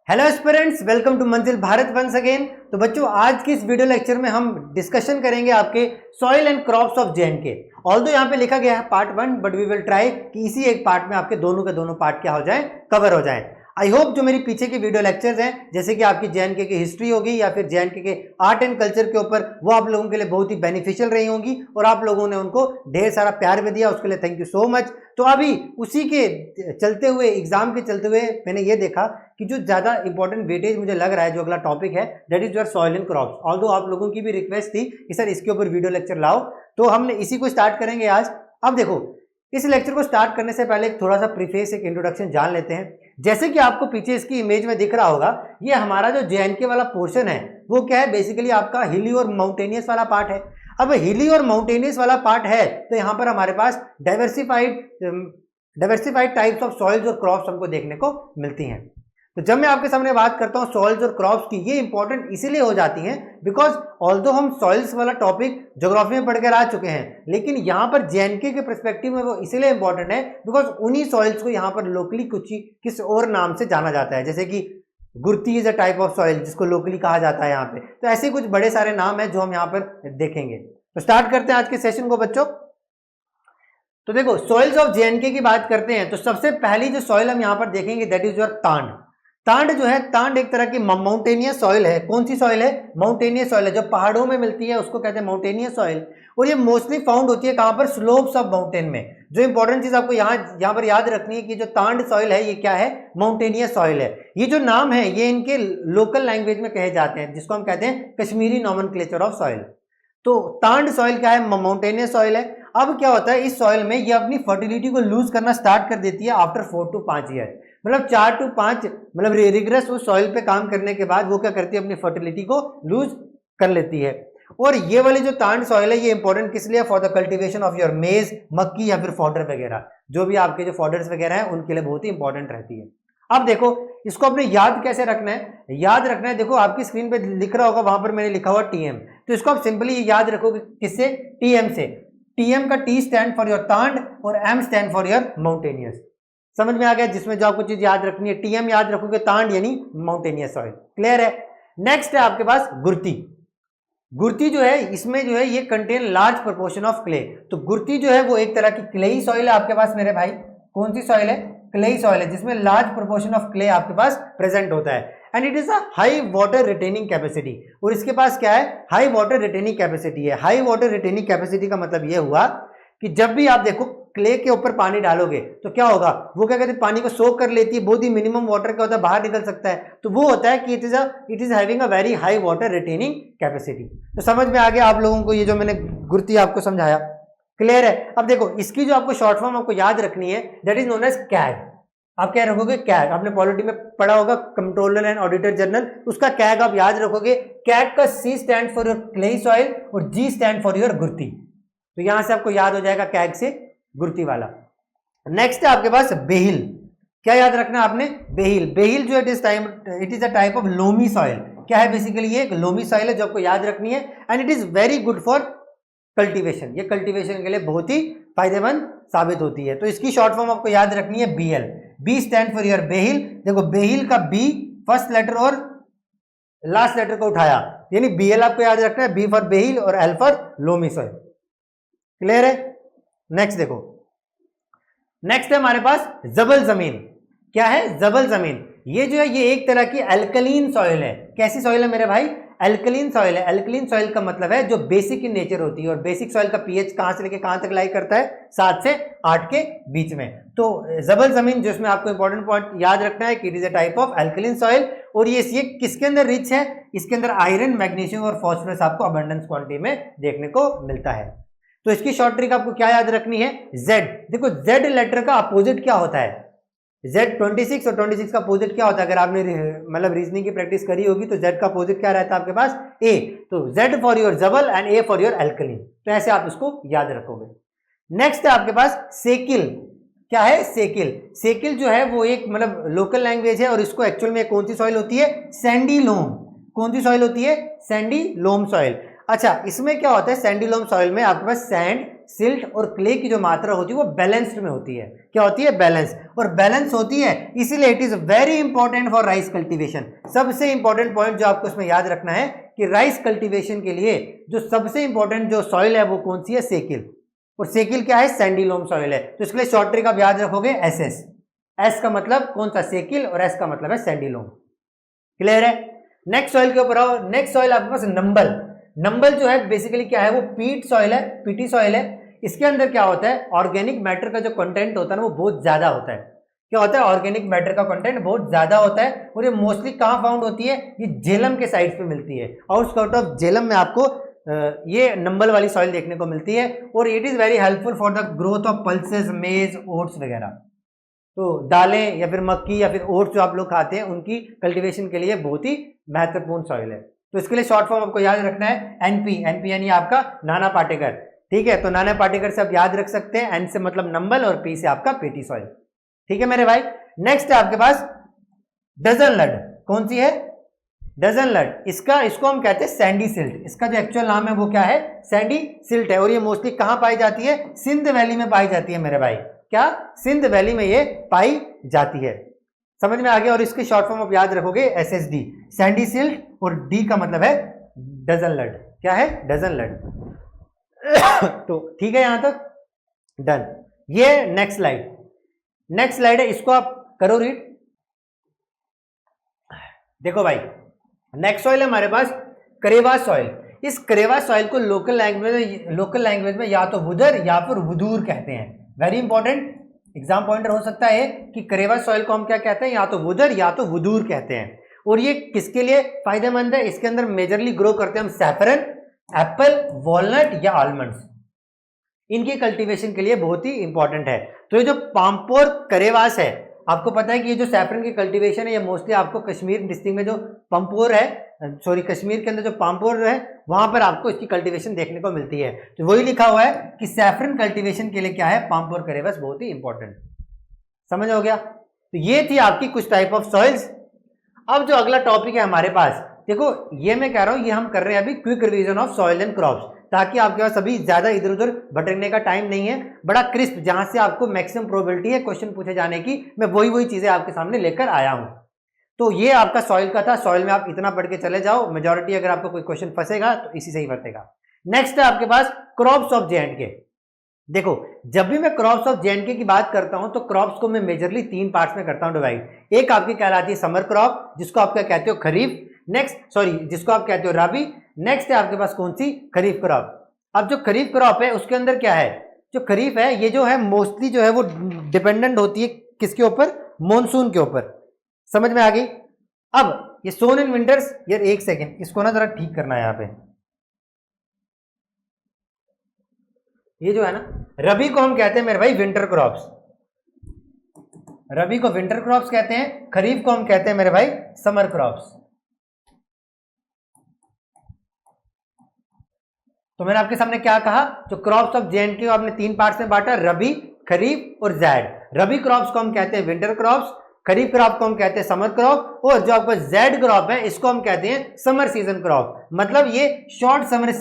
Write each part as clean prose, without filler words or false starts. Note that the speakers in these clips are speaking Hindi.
हेलो एस्पिरेंट्स, वेलकम टू मंजिल भारत वंस अगेन। तो बच्चों, आज की इस वीडियो लेक्चर में हम डिस्कशन करेंगे आपके soil and crops of JNK. Although यहाँ पे लिखा गया है part 1, but we will try कि इसी एक पार्ट में आपके दोनों के दोनों पार्ट क्या हो जाए, कवर हो जाए। आई होप जो मेरी पीछे की वीडियो लेक्चर्स हैं, जैसे कि आपकी जेएनके की हिस्ट्री होगी या फिर जेएनके के आर्ट एंड कल्चर के ऊपर, वो आप लोगों के लिए बहुत ही बेनिफिशियल रही होंगी और आप लोगों ने उनको ढेर सारा प्यार भी दिया, उसके लिए थैंक यू सो मच। तो अभी उसी के चलते हुए, एग्जाम के चलते हुए मैंने ये देखा कि जो ज्यादा इंपॉर्टेंट वेटेज मुझे लग रहा है, जो अगला टॉपिक है, that is your soil and crops. Although आप लोगों की भी रिक्वेस्ट थी कि सर इसके ऊपर वीडियो लेक्चर लाओ, तो हमने इसी को स्टार्ट करेंगे आज। अब देखो, इस लेक्चर को स्टार्ट करने से पहले थोड़ा सा प्रीफेस, एक इंट्रोडक्शन जान लेते हैं। जैसे कि आपको पीछे इसकी इमेज में दिख रहा होगा, ये हमारा जो जेएनके वाला पोर्शन है वो क्या है, बेसिकली आपका हिली और माउंटेनियस वाला पार्ट है। अब हिली और माउंटेनियस वाला पार्ट है तो यहाँ पर हमारे पास डाइवर्सिफाइड टाइप्स ऑफ सॉइल्स और क्रॉप्स हमको देखने को मिलती हैं। तो जब मैं आपके सामने बात करता हूं सॉइल्स और क्रॉप्स की, ये इंपॉर्टेंट इसीलिए हो जाती हैं बिकॉज ऑल्दो हम सॉइल्स वाला टॉपिक ज्योग्राफी में पढ़कर आ चुके हैं, लेकिन यहां पर जेएनके के पर्सपेक्टिव में वो इसलिए इंपॉर्टेंट है बिकॉज उन्हीं सॉइल्स को यहां पर लोकली किस और नाम से जाना जाता है, जैसे कि गुर्ती is a type of soil जिसको लोकली कहा जाता है यहाँ पे। तो ऐसे कुछ बड़े सारे नाम है जो हम यहाँ पर देखेंगे। तो स्टार्ट करते हैं आज के सेशन को बच्चों। तो देखो, सॉइल्स ऑफ जेएनके की बात करते हैं तो सबसे पहली जो सॉइल हम यहाँ पर देखेंगे दैट इज योर तांड। तांड जो है, तांड एक तरह की माउंटेनियस सॉइल है। कौन सी सॉइल है? माउंटेनियस सॉइल है, जो पहाड़ों में मिलती है उसको कहते हैं माउंटेनियस सॉइल। और ये मोस्टली फाउंड होती है कहां पर? स्लोप्स ऑफ माउंटेन में। जो इंपॉर्टेंट चीज आपको यहाँ पर याद रखनी है कि जो तांड सॉइल है ये क्या है? माउंटेनियस सॉइल है। ये जो नाम है ये इनके लोकल लैंग्वेज में कहे जाते हैं, जिसको हम कहते हैं कश्मीरी नॉमेनक्लेचर ऑफ सॉइल। तो तांड सॉइल क्या है? माउंटेनियस सॉइल है। अब क्या होता है, इस सॉइल में ये अपनी फर्टिलिटी को लूज करना स्टार्ट कर देती है आफ्टर 4 to 5 ईयर। मतलब 4 to 5 मतलब रिग्रेस उस सॉइल पे काम करने के बाद वो क्या करती है, अपनी फर्टिलिटी को लूज कर लेती है। और ये वाली जो तांड सॉइल है ये इंपॉर्टेंट किस लिए? For the cultivation of your मेज, मक्की या फिर फॉडर वगैरह, जो भी आपके जो फॉडर्स वगैरह हैं उनके लिए बहुत ही इंपॉर्टेंट रहती है। अब देखो, इसको अपने याद कैसे रखना है? याद रखना है, देखो आपकी स्क्रीन पे लिख रहा होगा, वहां पर मैंने लिखा हुआ टीएम। तो इसको आप सिंपली याद रखोगे किससे? टीएम से। टीएम का टी स्टैंड फॉर योर तांड और M stand for your mountainous. समझ में आ गया? जिसमें जो आपको चीज याद रखनी है, टीएम याद रखोगे, तांड यानी माउंटेनियस सॉइल। क्लियर है? नेक्स्ट है आपके पास गुर्ती। गुर्ती जो है, इसमें जो है ये contain large proportion of clay. तो गुर्ती जो है वो एक तरह की क्लेई सॉइल है आपके पास मेरे भाई। कौन सी सॉइल है? क्लेई सॉइल है, जिसमें लार्ज प्रोपोर्शन ऑफ क्ले आपके पास प्रेजेंट होता है। And it is a high water retaining capacity. और इसके पास क्या है? हाई वाटर रिटेनिंग कैपेसिटी है। हाई वाटर रिटेनिंग कैपेसिटी का मतलब यह हुआ कि जब भी आप देखो क्ले के ऊपर पानी डालोगे तो क्या होगा, वो क्या कहते हैं, पानी को सोक कर लेती है। बहुत ही मिनिमम वाटर क्या होता है, बाहर निकल सकता है। तो वो होता है कि it is having a very high water retaining capacity. तो समझ में आ गया आप लोगों को ये जो मैंने गुर्ती आपको समझाया? क्लियर है? अब देखो, इसकी जो आपको शॉर्ट फॉर्म आपको याद रखनी है that is known as CAG. आप क्या रखोगे? कैग। आपने पॉलिटी में पढ़ा होगा, कंट्रोलर एंड ऑडिटर जनरल, उसका कैग आप याद रखोगे। कैग का C stand for your clayey soil और जी स्टैंड फॉर योर गुर्ती। तो यहां से आपको याद हो जाएगा कैग से गुर्ती वाला। नेक्स्ट है आपके पास बेहिल। क्या याद रखना है आपने? बेहिल। बेहिल जो it is a type of loamy soil. क्या है? बेसिकली ये एक लोमी सॉइल है जो आपको याद रखनी है। And it is very good for cultivation. ये कल्टीवेशन के लिए बहुत ही फायदेमंद साबित होती है। तो इसकी शॉर्ट फॉर्म आपको याद रखनी है BL. B stand for your बेहिल। देखो, बेहिल का बी फर्स्ट लेटर और लास्ट लेटर को उठाया, यानी बीएल आपको याद रखना है। बी फॉर बेहिल और L for loamy soil. Clear है? नेक्स्ट देखो, नेक्स्ट है हमारे पास जबल जमीन। क्या है? जबल जमीन। ये जो है ये एक तरह की अल्कलीन सॉइल है। कैसी सॉइल है मेरे भाई? अल्कलीन सॉइल है। अल्कलीन सॉइल का मतलब है जो बेसिक इन नेचर होती है। और बेसिक सॉइल का पीएच कहां से लेके कहां तक लाई करता है? 7 से 8 के बीच में। तो जबल जमीन, जिसमें आपको इंपॉर्टेंट पॉइंट याद रखना है कि it is a type of alkaline soil. और ये किसके अंदर रिच है? इसके अंदर आयरन, मैग्नीशियम और फास्फोरस आपको अबंडेंस क्वांटिटी में देखने को मिलता है। तो इसकी शॉर्ट ट्रिक आपको क्या याद रखनी है? जेड। देखो, जेड लेटर का अपोजिट क्या होता है? जेड 26, और 26 का अपोजिट क्या होता है? अगर आपने मतलब रीजनिंग की प्रैक्टिस करी होगी तो जेड का अपोजिट क्या रहता है आपके पास? ए। तो जेड फॉर योर जबल and A for your alkaline. तो ऐसे आप इसको याद रखोगे। नेक्स्ट है आपके पास सेकिल। क्या है? सेकिल। सेकिल जो है वो एक मतलब लोकल लैंग्वेज है और इसको एक्चुअल में कौन सी सॉइल होती है? Sandy loam. कौन सी सॉइल होती है? Sandy loam soil. अच्छा, इसमें क्या होता है? सैंडी लोम सॉइल में आपके पास सैंड, सिल्ट और क्ले की जो मात्रा होती है वो बैलेंस्ड में होती है। क्या होती है? बैलेंस। और बैलेंस होती है इसीलिए it is very important for rice cultivation. सबसे इंपॉर्टेंट पॉइंट जो आपको इसमें याद रखना है कि राइस कल्टीवेशन के लिए जो सबसे इंपॉर्टेंट जो सॉइल है वो कौन सी है? सेकिल। और सेकिल क्या है? सैंडी लोम सॉइल है। तो इसके लिए शॉर्ट ट्रिक आप याद रखोगे एसएस। एस का मतलब कौन सा? सेकिल, और एस का मतलब है सैंडी लोम। क्लियर है? नेक्स्ट सॉइल के ऊपर आओ। नेक्स्ट सॉइल आपके पास नंबल। नंबल जो है बेसिकली क्या है? वो पीट सॉइल है, पीटी सॉइल है। इसके अंदर क्या होता है? ऑर्गेनिक मैटर का जो कंटेंट होता है ना वो बहुत ज्यादा होता है। क्या होता है? ऑर्गेनिक मैटर का कंटेंट बहुत ज्यादा होता है। और ये मोस्टली कहां फाउंड होती है? ये झेलम के साइड पे मिलती है। आउटस्कर्ट ऑफ झेलम में आपको ये नंबल वाली सॉइल देखने को मिलती है। और it is very helpful for the growth of pulses, मेज, ओट्स वगैरह। तो दालें या फिर मक्की या फिर ओट्स जो आप लोग खाते हैं उनकी कल्टीवेशन के लिए बहुत ही महत्वपूर्ण सॉइल है। तो इसके लिए शॉर्ट फॉर्म आपको याद रखना है एनपी। एनपी यानी आपका नाना पाटेकर। ठीक है, तो नाना पाटेकर से आप याद रख सकते हैं। एन से मतलब नंबल और पी से आपका पीटी सॉइल। ठीक है मेरे भाई। नेक्स्ट है आपके पास डजन लड। कौन सी है? डजन लड। इसको हम कहते हैं सैंडी सिल्ट। इसका जो एक्चुअल नाम है वो क्या है? सैंडी सिल्ट है। और ये मोस्टली कहां पाई जाती है? सिंध वैली में पाई जाती है मेरे भाई। क्या? सिंध वैली में ये पाई जाती है। समझ में आ गया? और इसकी शॉर्ट फॉर्म आप याद रखोगे एसएसडी, सैंडी सिल्ट, और डी का मतलब है डजन लड। क्या है? डजन लड। तो ठीक है, यहां तक डन। ये नेक्स्ट स्लाइड। नेक्स्ट स्लाइड है, इसको आप करो रीड। देखो भाई, नेक्स्ट सॉइल है हमारे पास करेवा सॉइल। इस करेवा सॉइल को लोकल लैंग्वेज में या तो वुदर या फिर वुदूर कहते हैं। वेरी इंपॉर्टेंट एग्जाम पॉइंटर हो सकता है कि करेवा सॉइल को हम क्या कहते हैं? या तो वुदर या तो वुदूर कहते हैं। और ये किसके लिए फायदेमंद है? इसके अंदर मेजरली ग्रो करते हैं हम सैफरन, एप्पल, वॉलनट या आलमंड्स। इनकी कल्टीवेशन के लिए बहुत ही इंपॉर्टेंट है। तो ये जो पामपोर करेवास है, आपको पता है कि ये जो सैफरन की कल्टीवेशन है ये मोस्टली आपको कश्मीर डिस्ट्रिक्ट में जो पंपोर है, सॉरी कश्मीर के अंदर जो पामपोर है वहां पर आपको इसकी कल्टीवेशन देखने को मिलती है। तो वही लिखा हुआ है कि सैफरन कल्टीवेशन के लिए क्या है? पामपोर करेवास बहुत ही इंपॉर्टेंट। समझ हो गया? तो ये थी आपकी कुछ टाइप ऑफ सॉइल्स। अब जो अगला टॉपिक है हमारे पास, देखो ये मैं कह रहा हूं ये हम कर रहे हैं अभी quick revision of soil and crops, ताकि आपके पास अभी ज्यादा इधर उधर भटकने का टाइम नहीं है। बड़ा क्रिस्प, जहां से आपको मैक्सिमम प्रोबेबिलिटी है क्वेश्चन पूछे जाने की, मैं वही चीजें आपके सामने लेकर आया हूं। तो ये आपका सॉइल का था। सॉइल में आप इतना पढ़ के चले जाओ, मेजॉरिटी अगर आपको कोई क्वेश्चन फंसेगा तो इसी से ही फंसेगा। नेक्स्ट है आपके पास क्रॉप्स ऑफ जेएंडके। देखो जब भी मैं क्रॉप्स ऑफ जेएंडके की बात करता हूं तो क्रॉप्स को मैं मेजरली 3 पार्ट्स में करता हूं डिवाइड। एक आपकी कहलाती है समर क्रॉप, जिसको आप क्या कहते हो? खरीफ। जिसको आप कहते हो राबी। नेक्स्ट है आपके पास कौन सी? खरीफ क्रॉप। अब जो खरीफ क्रॉप है उसके अंदर क्या है? जो खरीफ है ये जो है मोस्टली जो है वो डिपेंडेंट होती है किसके ऊपर? मॉनसून के ऊपर। समझ में आ गई? अब ये सोन इन विंटर्स, यार एक सेकेंड इसको ना जरा ठीक करना है यहां पे। ये जो है ना, रबी को हम कहते हैं मेरे भाई विंटर क्रॉप्स। रबी को विंटर क्रॉप्स कहते हैं, खरीफ को हम कहते हैं मेरे भाई समर क्रॉप्स। तो मैंने आपके सामने क्या कहा? जो क्रॉप्स ऑफ जेएंडके आपने 3 पार्ट्स में बांटा, रबी, खरीफ और जैड। रबी क्रॉप्स को हम कहते हैं विंटर क्रॉप्स, खरीफ क्रॉप को हम कहते हैं समर क्रॉप, और जो आपका जेड क्रॉप है इसको हम कहते हैं समर सीजन क्रॉप। मतलब ये शॉर्ट समर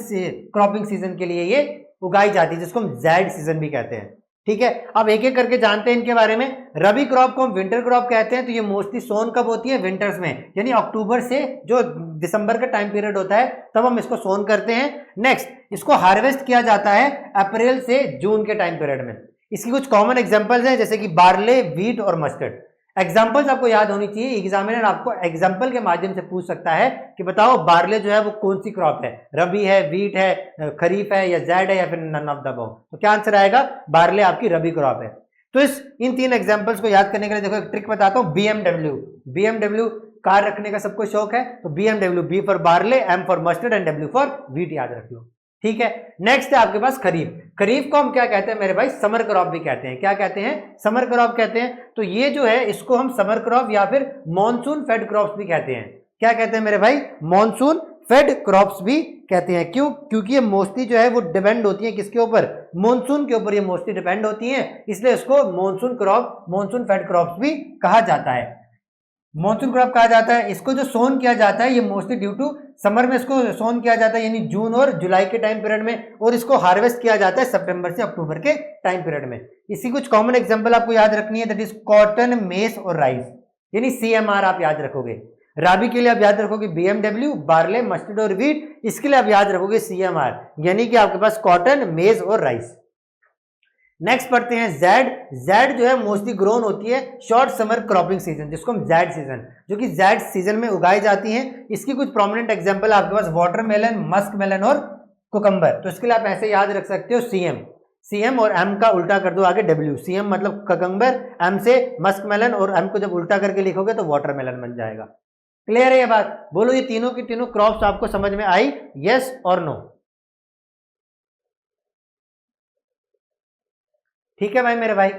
क्रॉपिंग सीजन के लिए ये उगाई जाती है, जिसको हम जेड सीजन भी कहते हैं। ठीक है, अब एक एक करके जानते हैं इनके बारे में। रबी क्रॉप को हम विंटर क्रॉप कहते हैं। तो ये मोस्टली सोन कब होती है? विंटर्स में, यानी अक्टूबर से जो दिसंबर का टाइम पीरियड होता है तब हम इसको सोन करते हैं। नेक्स्ट, इसको हार्वेस्ट किया जाता है अप्रैल से जून के टाइम पीरियड में। इसकी कुछ कॉमन एग्जांपल्स हैं, जैसे कि बार्ले, व्हीट और मस्टर्ड। एग्जाम्पल्स आपको याद होनी चाहिए। एग्जामिनर आपको एग्जाम्पल के माध्यम से पूछ सकता है कि बताओ बार्ले जो है वो कौन सी क्रॉप है? रबी है, व्हीट है, खरीफ है या जेड है या फिर नन ऑफ द अबव। तो क्या आंसर आएगा? बार्ले आपकी रबी क्रॉप है। तो इन 3 एग्जाम्पल्स को याद करने के लिए देखो एक ट्रिक बताता हूं। बीएमडब्ल्यू कार रखने का सबको शौक है, तो BMW, B for barley, M for mustard and W for wheat याद रख लो। ठीक है, नेक्स्ट है आपके पास खरीफ। खरीफ को हम क्या कहते हैं मेरे भाई? समर क्रॉप भी कहते हैं। क्या कहते हैं? समर क्रॉप कहते हैं। तो ये जो है इसको हम समर क्रॉप या फिर मॉनसून फेड क्रॉप्स भी कहते हैं। क्या कहते हैं मेरे भाई? मॉनसून फेड क्रॉप्स भी कहते हैं। क्यों? क्योंकि ये मोस्टली जो है वो डिपेंड होती है किसके ऊपर? मॉनसून के ऊपर ये मोस्टली डिपेंड होती है, इसलिए इसको monsoon crop, monsoon fed crops भी कहा जाता है। मॉनसून क्रॉप कहा जाता है। इसको जो सोन किया जाता है ये मोस्टली ड्यू टू समर में इसको सोन किया जाता है, यानी जून और जुलाई के टाइम पीरियड में, और इसको हार्वेस्ट किया जाता है सितंबर से अक्टूबर के टाइम पीरियड में। इसी कुछ कॉमन एग्जांपल आपको याद रखनी है, दैट इज कॉटन, मेस और राइस, यानी CMR आप याद रखोगे। राबी के लिए आप याद रखोगे BMW, बार्ले, मस्टर्ड और व्हीट, इसके लिए आप याद रखोगे CMR, यानी कि आपके पास कॉटन, मेज और राइस। नेक्स्ट पढ़ते हैं जेड। जेड जो है मोस्टली ग्रोन होती है शॉर्ट समर क्रॉपिंग सीजन, जिसको हम जेड सीजन, जो कि जेड सीजन में उगाई जाती हैं। इसकी कुछ प्रोमिनेंट एग्जांपल आपके पास वाटरमेलन, मस्क मेलन और कुकम्बर। तो इसके लिए आप ऐसे याद रख सकते हो CM और M का उल्टा कर दो आगे W। CM मतलब कुकम्बर, M से मस्क मेलन, और M को जब उल्टा करके लिखोगे तो वाटरमेलन बन जाएगा। क्लियर है ये बात? बोलो ये तीनों की तीनों क्रॉप्स आपको समझ में आई, यस और नो? ठीक है भाई मेरे भाई।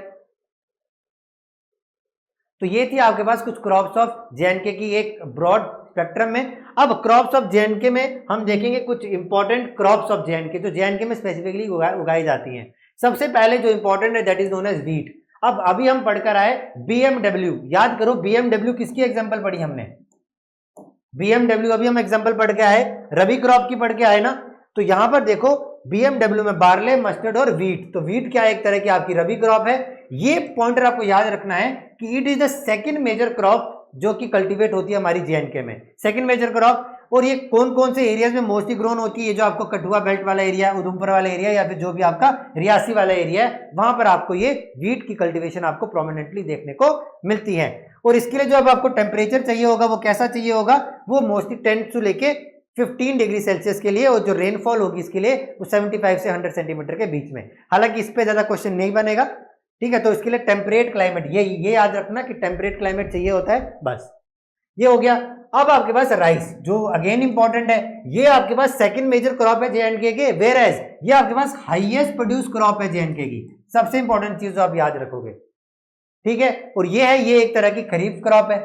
तो ये थी आपके पास कुछ क्रॉप्स ऑफ JNK की एक ब्रॉड स्पेक्ट्रम में। अब क्रॉप्स ऑफ JNK में हम देखेंगे कुछ इंपॉर्टेंट क्रॉप्स ऑफ JNK जो JNK में स्पेसिफिकली उगाई जाती हैं। सबसे पहले जो इंपॉर्टेंट है that is known as wheat. अब अभी हम पढ़कर आए BMW, याद करो BMW किसकी एग्जांपल पढ़ी हमने? BMW अभी हम एग्जांपल पढ़ के आए, रबी क्रॉप की पढ़ के आए ना। तो यहां पर देखो BMW में बार्ले, मस्टर्ड और व्हीट। तो व्हीट क्या एक तरह की आपकी रबी क्रॉप है। ये पॉइंटर आपको याद रखना है कि it is the second major crop जो कि कल्टीवेट होती है हमारी JNK में, सेकंड मेजर क्रॉप। और ये कौन कौन से एरियाज में मोस्टली ग्रोन होती है? जो आपको कठुआ बेल्ट वाला एरिया, उधमपुर वाला एरिया, या फिर जो भी आपका रियासी वाला एरिया है, वहां पर आपको ये व्हीट की कल्टीवेशन आपको प्रोमिनेंटली देखने को मिलती है। और इसके लिए जो अब आपको टेम्परेचर चाहिए होगा वो कैसा चाहिए होगा? वो मोस्टली 10 से लेके 15 डिग्री सेल्सियस के लिए, और जो रेनफॉल होगी इसके लिए वो 75 से 100 सेंटीमीटर के बीच में। हालांकि इस पे ज्यादा क्वेश्चन नहीं बनेगा, ठीक है। तो इसके लिए टेम्परेट क्लाइमेट, ये याद रखना कि टेम्परेट क्लाइमेट चाहिए होता है, बस ये हो गया। अब आपके पास राइस, जो अगेन इंपॉर्टेंट है, ये आपके पास सेकंड मेजर क्रॉप है JNK के, वेयर एज ये आपके पास हाईएस्ट प्रोड्यूस क्रॉप है JNK की। सबसे इंपॉर्टेंट चीज जो आप याद रखोगे, ठीक है। और ये एक तरह की खरीफ क्रॉप है।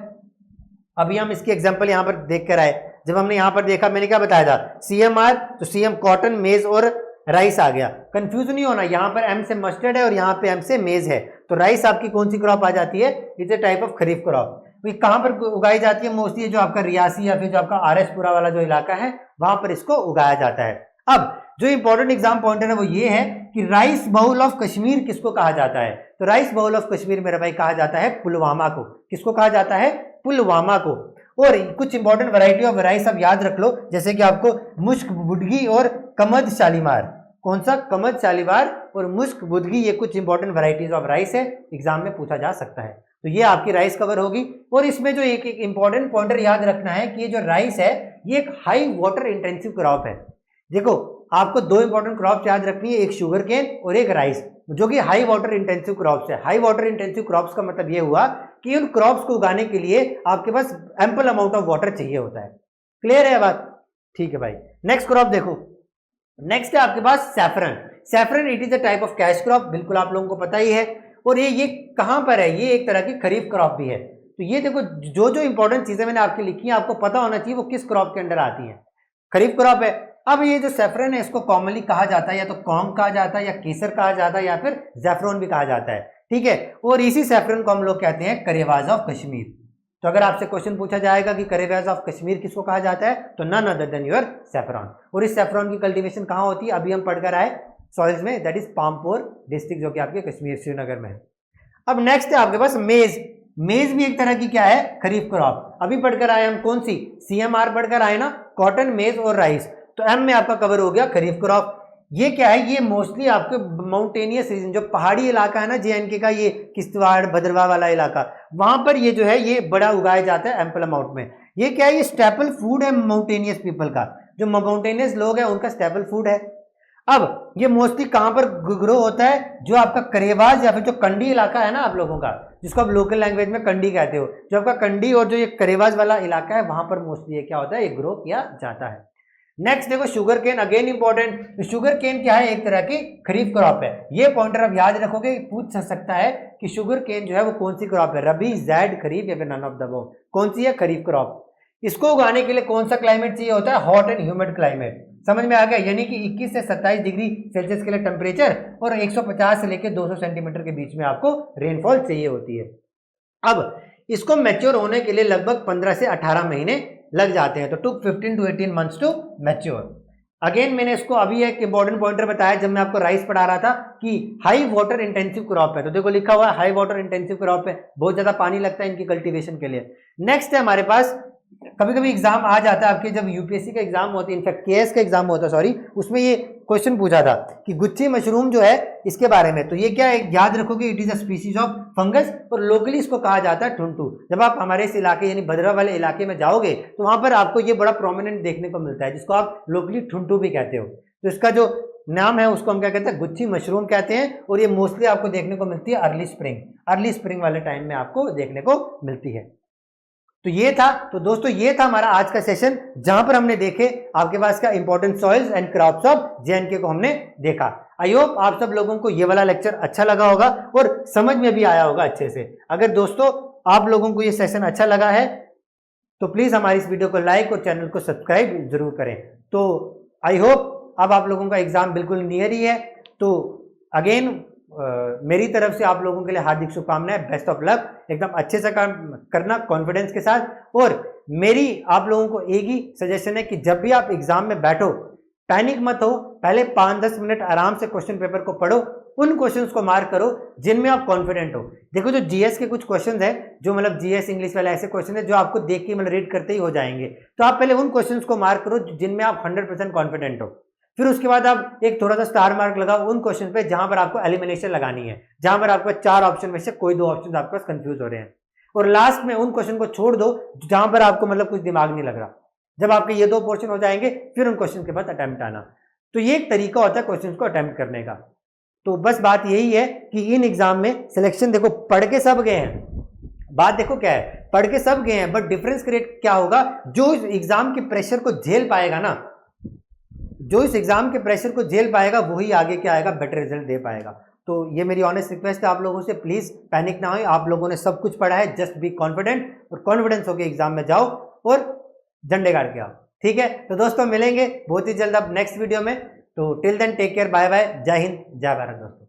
अभी हम इसकी एग्जांपल यहां पर देख कर आए। जब हमने यहां पर देखा, मैंने क्या बताया था? CMR, तो CM कॉटन, मेज और राइस आ गया। कंफ्यूज नहीं होना, यहां पर M से मस्टर्ड है और यहां पे M से मेज है। तो राइस आपकी कौन सी क्रॉप आ जाती है? It's a type of kharif crop. तो कहां पर उगाई जाती है? मोस्टली जो आपका रियासी या फिर जो आपका RS पुरा वाला जो इलाका है, वहां पर इसको उगाया जाता है। अब जो इंपॉर्टेंट एग्जाम पॉइंटर है वो ये है कि राइस बाउल ऑफ कश्मीर किसको कहा जाता है? तो राइस बाउल ऑफ कश्मीर मेरा भाई कहा जाता है पुलवामा को। किसको कहा जाता है? पुलवामा को। और कुछ इंपॉर्टेंट वैरायटी ऑफ राइस आप याद रख लो, जैसे कि आपको मुश्क बुडगी और कमद शालीमार। कौन सा? कमद शालीमार और मुश्क बुदगी, ये कुछ इंपॉर्टेंट वैरायटीज ऑफ राइस है, एग्जाम में पूछा जा सकता है। तो ये आपकी राइस कवर होगी। और इसमें जो एक इंपॉर्टेंट पॉइंटर याद रखना है कि ये जो राइस है ये एक हाई वाटर इंटेंसिव क्रॉप है। देखो आपको दो इंपॉर्टेंट क्रॉप्स याद रखनी है, एक शुगर केन और एक राइस, जो कि हाई वाटर इंटेंसिव क्रॉप्स है। हाई वाटर इंटेंसिव क्रॉप्स का मतलब ये हुआ कि उन क्रॉप्स को उगाने के लिए आपके पास एम्पल अमाउंट ऑफ वाटर चाहिए होता है। क्लियर है बात? ठीक है भाई। नेक्स्ट क्रॉप देखो, नेक्स्ट है आपके पास saffron. Saffron it is a type of cash crop, बिल्कुल आप लोगों को पता ही है। और ये कहां पर है? ये एक तरह की खरीफ क्रॉप भी है। तो ये देखो जो जो इंपॉर्टेंट चीजें मैंने आपकी लिखी हैं, आपको पता होना चाहिए वो किस क्रॉप के अंडर आती है। खरीफ क्रॉप है। अब ये जो सैफरन है इसको कॉमनली कहा जाता है या तो कॉम कहा जाता है या केसर कहा जाता है या फिर जैफरन भी कहा जाता है, ठीक है। और इसी सैफरन को हम लोग कहते हैं करेवाज ऑफ कश्मीर। तो अगर आपसे क्वेश्चन पूछा जाएगा कि करेवाज ऑफ कश्मीर किसको कहा जाता है, तो none other than your saffron. और इस सैफरन की कल्टीवेशन कहां होती है? अभी हम पढ़कर आए सॉइल्स में, दैट इज पामपोर डिस्ट्रिक्ट, जो कि आपके कश्मीर श्रीनगर में है। अब नेक्स्ट है आपके पास मेज। मेज भी एक तरह की क्या है? खरीफ क्रॉप। अभी पढ़कर आए हम कौन सी? CMR पढ़कर आए ना, कॉटन, मेज और राइस। तो M में आपका कवर हो गया खरीफ क्रॉप। ये क्या है? ये मोस्टली आपके माउंटेनियस रीजन, जो पहाड़ी इलाका है ना JNK का, ये किश्तवाड़ भद्रवाह वाला इलाका, वहां पर ये जो है ये बड़ा उगाया जाता है एम्पल अमाउंट में। ये क्या है? ये स्टेपल फूड है माउंटेनियस पीपल का, जो माउंटेनियस लोग हैं उनका स्टेपल फूड है। अब ये मोस्टली कहां पर ग्रो होता है? जो आपका करेवाज या फिर जो कंडी इलाका है ना आप लोगों का, जिसको आप लोकल लैंग्वेज में कंडी कहते हो, जो आपका कंडी और जो ये करेवाज वाला इलाका है, वहां पर मोस्टली ये क्या होता है? ये ग्रो किया जाता है। नेक्स्ट देखो sugar cane, again important. Sugar cane क्या है? एक तरह की खरीफ क्रॉप है। ये पॉइंटर आप याद रखोगे, पूछ सकता है कि शुगर केन जो है वो कौन सी क्रॉप है? रबी, जैड, खरीफ या फिर नन ऑफ द अबव? कौन सी है? खरीफ क्रॉप। इसको उगाने के लिए कौन सा क्लाइमेट चाहिए होता है? Hot and humid climate. समझ में आ गया? यानी कि 21 से 27 डिग्री सेल्सियस के लिए टेम्परेचर और 150 से लेकर 200 सेंटीमीटर के बीच में आपको रेनफॉल चाहिए होती है। अब इसको मैच्योर होने के लिए लगभग 15 से 18 महीने लग जाते हैं। तो took 15 to 18 months to mature. Again मैंने इसको अभी एक इंपॉर्टेंट पॉइंटर बताया जब मैं आपको राइस पढ़ा रहा था कि हाई वाटर इंटेंसिव क्रॉप है। तो देखो लिखा हुआ है हाई वाटर इंटेंसिव क्रॉप है, बहुत ज्यादा पानी लगता है इनकी कल्टीवेशन के लिए। नेक्स्ट है हमारे पास, कभी कभी एग्जाम आ जाता है आपके, जब यूपीएससी का एग्जाम होती है, इनफैक्ट केएस का एग्जाम होता है, सॉरी, उसमें ये क्वेश्चन पूछा था कि गुच्छी मशरूम जो है इसके बारे में। तो ये क्या है, याद रखोगे, it is a species of fungus और लोकली इसको कहा जाता है ठुंटू। जब आप हमारे इस इलाके यानी भद्रा वाले इलाके में जाओगे तो वहां पर आपको ये बड़ा प्रोमिनेंट देखने को मिलता है, जिसको आप लोकली ठुंटू भी कहते हो। तो इसका जो नाम है उसको हम क्या कहते हैं, गुच्छी मशरूम कहते हैं। और ये मोस्टली आपको देखने को मिलती है अर्ली स्प्रिंग वाले टाइम में आपको देखने को मिलती है। तो ये था, तो दोस्तों ये था हमारा आज का सेशन, जहां पर हमने देखे आपके पास का important soils and crops of JNK को हमने देखा। आई होप आप सब लोगों को ये वाला लेक्चर अच्छा लगा होगा और समझ में भी आया होगा अच्छे से। अगर दोस्तों आप लोगों को ये सेशन अच्छा लगा है तो प्लीज हमारी इस वीडियो को लाइक और चैनल को सब्सक्राइब जरूर करें। तो आई होप अब आप लोगों का एग्जाम बिल्कुल नियर ही है। तो अगेन मेरी तरफ से आप लोगों के लिए हार्दिक शुभकामनाएं, बेस्ट ऑफ लक, एकदम अच्छे से काम करना कॉन्फिडेंस के साथ। और मेरी आप लोगों को एक ही सजेशन है कि जब भी आप एग्जाम में बैठो पैनिक मत हो, पहले 5-10 मिनट आराम से क्वेश्चन पेपर को पढ़ो, उन क्वेश्चंस को मार्क करो जिनमें आप कॉन्फिडेंट हो। देखो जो जीएस के कुछ क्वेश्चंस हैं, जो मतलब जीएस इंग्लिश वाले ऐसे क्वेश्चन है जो आपको देख के मतलब रीड करते ही हो जाएंगे, तो आप पहले उन क्वेश्चंस को मार्क करो जिनमें आप 100% कॉन्फिडेंट हो। फिर उसके बाद आप एक थोड़ा सा स्टार मार्क लगाओ उन क्वेश्चन पे जहां पर आपको एलिमिनेशन लगानी है, जहां पर आपको 4 ऑप्शन में से कोई 2 ऑप्शन आपके पास कंफ्यूज हो रहे हैं। और लास्ट में उन क्वेश्चन को छोड़ दो जहां पर आपको मतलब कुछ दिमाग नहीं लग रहा। जब आपके ये 2 पोर्शन हो जाएंगे फिर उन क्वेश्चन के बाद अटेम्प्ट आना। तो ये एक तरीका होता है क्वेश्चन को अटेम्प्ट करने का। तो बस बात यही है कि इन एग्जाम में सिलेक्शन देखो पढ़ के सब गए हैं, बात देखो क्या है, पढ़ के सब गए हैं, बट डिफरेंस क्रिएट क्या होगा, जो इस एग्जाम के प्रेशर को झेल पाएगा ना, जो इस एग्जाम के प्रेशर को झेल पाएगा वही आगे क्या आएगा, बेटर रिजल्ट दे पाएगा। तो ये मेरी ऑनेस्ट रिक्वेस्ट है आप लोगों से, प्लीज पैनिक ना हो, आप लोगों ने सब कुछ पढ़ा है, जस्ट बी कॉन्फिडेंट और कॉन्फिडेंस होकर एग्जाम में जाओ और झंडे गाड़ के आओ। ठीक है, तो दोस्तों मिलेंगे बहुत ही जल्द अब नेक्स्ट वीडियो में। तो till then take care, bye bye, जय हिंद जय भारत दोस्तों।